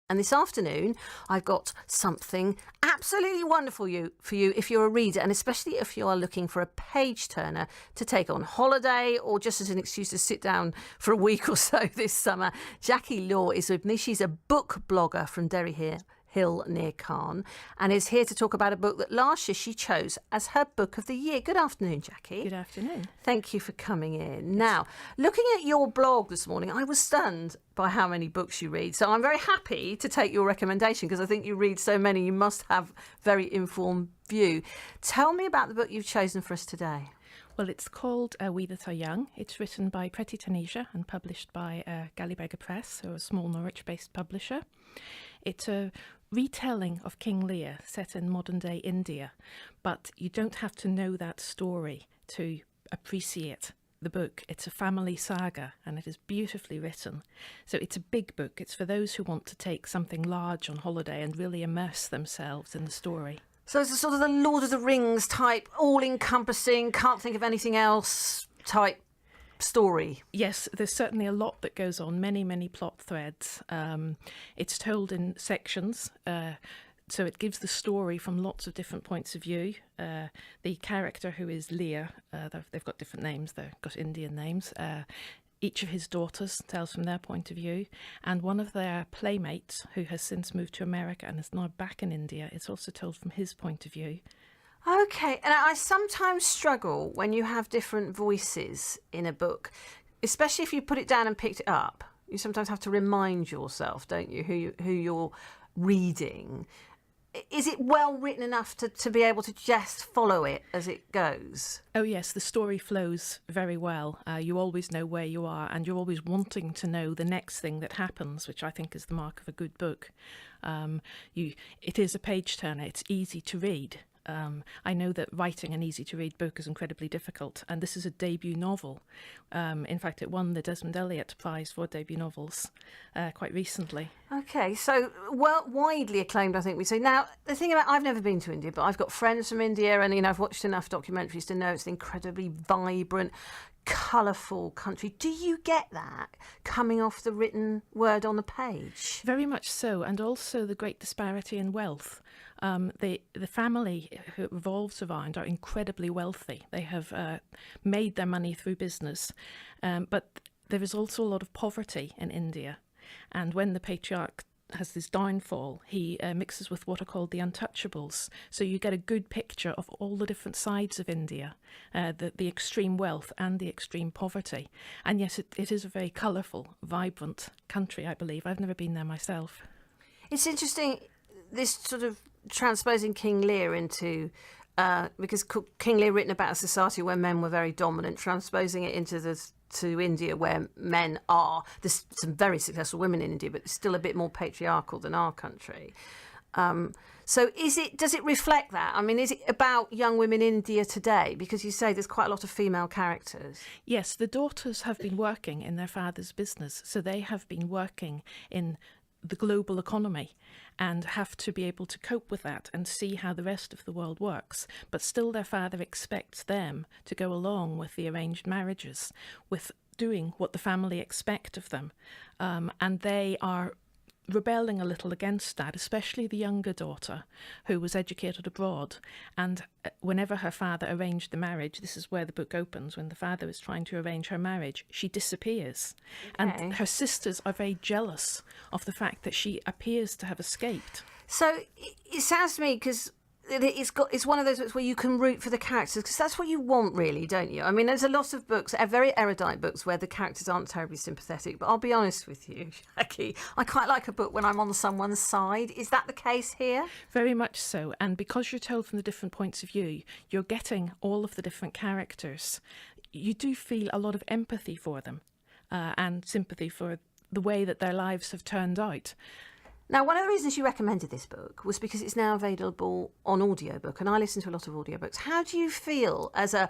And this afternoon, I've got something absolutely wonderful for you if you're a reader, and especially if you are looking for a page-turner to take on holiday or just as an excuse to sit down for a week or so this summer. Jackie Law is with me. She's a book blogger from Derry Hill near Caen, and is here to talk about a book that last year she chose as her book of the year. Good afternoon, Jackie. Good afternoon. Thank you for coming in. Now, looking at your blog this morning, I was stunned by how many books you read. So I'm very happy to take your recommendation because I think you read so many, you must have very informed view. Tell me about the book you've chosen for us today. Well, it's called We That Are Young. It's written by Preti Tanisha and published by Gallibegger Press, so a small Norwich-based publisher. It's a retelling of King Lear set in modern-day India, but you don't have to know that story to appreciate the book. It's a family saga and it is beautifully written. So it's a big book. It's for those who want to take something large on holiday and really immerse themselves in the story. So it's a sort of the Lord of the Rings type, all-encompassing, can't think of anything else type story. Yes, there's certainly a lot that goes on, many plot threads. It's told in sections, so it gives the story from lots of different points of view. The character who is Lear, they've got different names, they've got Indian names. Each of his daughters tells from their point of view, and one of their playmates, who has since moved to America and is now back in India, is also told from his point of view. Okay, and I sometimes struggle when you have different voices in a book, especially if you put it down and picked it up. You sometimes have to remind yourself, don't you, who you're reading. Is it well written enough to be able to just follow it as it goes? Oh yes, the story flows very well. You always know where you are and you're always wanting to know the next thing that happens, which I think is the mark of a good book. It is a page turner, it's easy to read. I know that writing an easy-to-read book is incredibly difficult, and this is a debut novel. In fact, it won the Desmond Elliott Prize for debut novels quite recently. Okay, so widely acclaimed, I think we say. Now, the thing about, I've never been to India, but I've got friends from India, and I've watched enough documentaries to know it's an incredibly vibrant, colourful country. Do you get that coming off the written word on the page? Very much so, and also the great disparity in wealth. The family who it revolves around are incredibly wealthy. They have made their money through business, but there is also a lot of poverty in India. And when the patriarch has this downfall, he mixes with what are called the untouchables. So you get a good picture of all the different sides of India, the extreme wealth and the extreme poverty. And yes, it is a very colourful, vibrant country, I believe. I've never been there myself. It's interesting, this sort of transposing King Lear into, because King Lear written about a society where men were very dominant, transposing it to India where men are. There's some very successful women in India, but it's still a bit more patriarchal than our country. So does it reflect that? I mean, is it about young women in India today? Because you say there's quite a lot of female characters. Yes, the daughters have been working in their father's business, so they have been working in the global economy and have to be able to cope with that and see how the rest of the world works. But still their father expects them to go along with the arranged marriages, with doing what the family expect of them. And they are rebelling a little against that, especially the younger daughter who was educated abroad. And whenever her father arranged the marriage, this is where the book opens, when the father is trying to arrange her marriage, she disappears. Okay. And her sisters are very jealous of the fact that she appears to have escaped. So it sounds to me, because it's one of those books where you can root for the characters, because that's what you want, really, don't you? I mean, there's a lot of books, very erudite books, where the characters aren't terribly sympathetic. But I'll be honest with you, Jackie, I quite like a book when I'm on someone's side. Is that the case here? Very much so. And because you're told from the different points of view, you're getting all of the different characters. You do feel a lot of empathy for them and sympathy for the way that their lives have turned out. Now, one of the reasons you recommended this book was because it's now available on audiobook, and I listen to a lot of audiobooks. How do you feel as a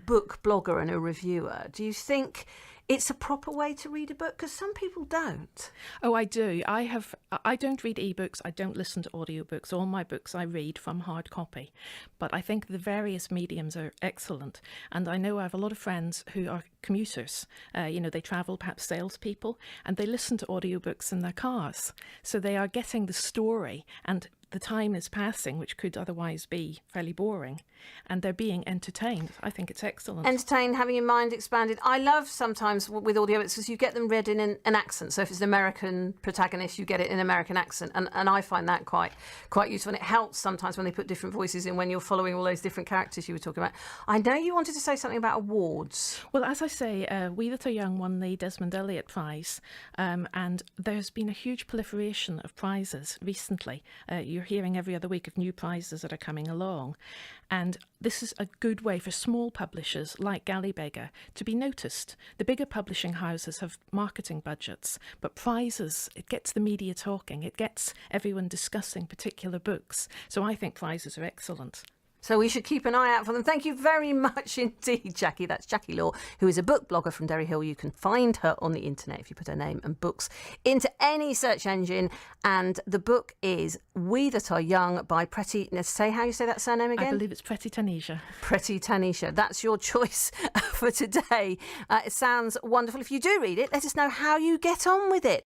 book blogger and a reviewer? Do you think it's a proper way to read a book? Because some people don't. Oh, I do. I don't read ebooks. I don't listen to audiobooks. All my books I read from hard copy. But I think the various mediums are excellent. And I know I have a lot of friends who are commuters. They travel, perhaps salespeople, and they listen to audiobooks in their cars. So they are getting the story, and the time is passing, which could otherwise be fairly boring, and they're being entertained. I think it's excellent. Entertained, having your mind expanded. I love sometimes with audiobooks because you get them read in an accent. So if it's an American protagonist, you get it in an American accent, and I find that quite useful. And it helps sometimes when they put different voices in when you're following all those different characters you were talking about. I know you wanted to say something about awards. Well, as I say, We That Are Young won the Desmond Elliott Prize, and there's been a huge proliferation of prizes recently. You're hearing every other week of new prizes that are coming along. And this is a good way for small publishers like Gallybegger to be noticed. The bigger publishing houses have marketing budgets, but prizes, it gets the media talking, it gets everyone discussing particular books. So I think prizes are excellent. So we should keep an eye out for them. Thank you very much indeed, Jackie. That's Jackie Law, who is a book blogger from Derry Hill. You can find her on the internet if you put her name and books into any search engine. And the book is We That Are Young by Preti. Now, say how you say that surname again? I believe it's Preti Tanisha. Preti Tanisha. That's your choice for today. It sounds wonderful. If you do read it, let us know how you get on with it.